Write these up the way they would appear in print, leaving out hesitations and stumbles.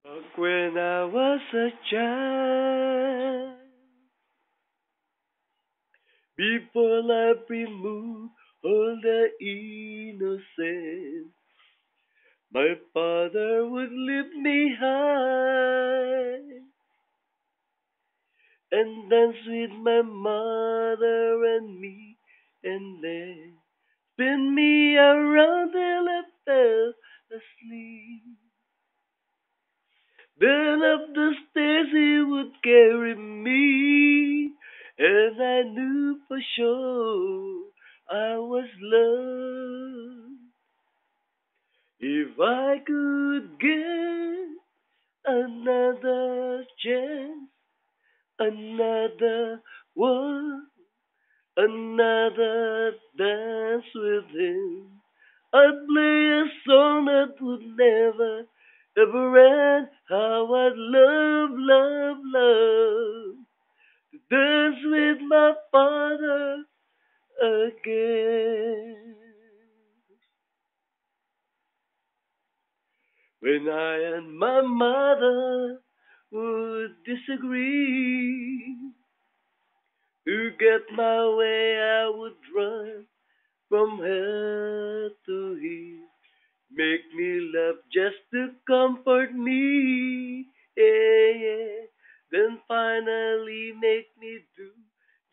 Back when I was a child, before life removed all the innocence, my father would lift me high and dance with my mother and me, and then spin me around till I fell asleep. Then up the stairs he would carry me, and I knew for sure I was loved. If I could get another chance, another one, another dance with him, I'd play a song that would never ever end. How I'd love, love, love to dance with my father again. When I and my mother would disagree, to get my way I would run from her to him. Make me laugh just to comfort me. Yeah, yeah. Then finally make me do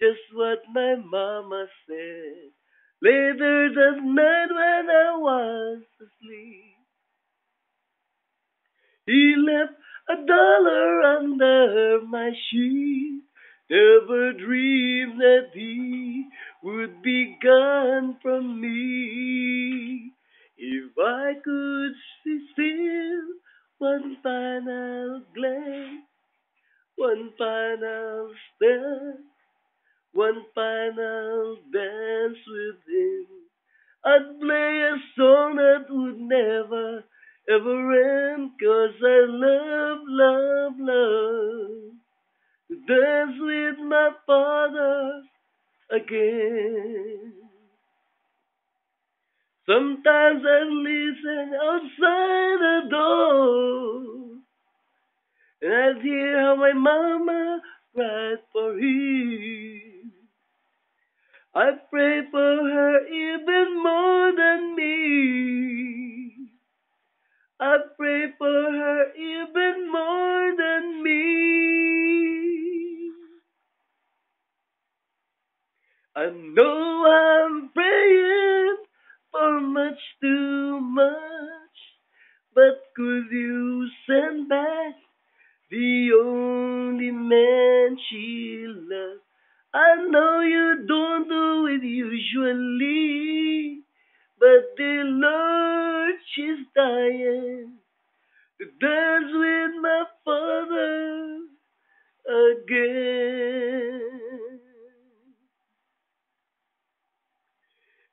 just what my mama said. Later that night when I was asleep, he left $1 under my sheet. Never dreamed that he would be gone from me. If I could see still one final glance, one final stare, one final dance with him, I'd play a song that would never ever end. 'Cause I love, love, love to dance with my father again. Sometimes I listen outside the door, and I hear how my mama cried for him. I pray for her even more than me. I pray for her even more than me. I know I'm praying for much too much, but could you send back the only man she loves? I know you don't do it usually, but dear Lord, she's dying to dance with my father again.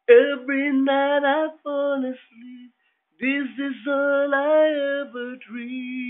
Every night I fall asleep. This is all I ever dream.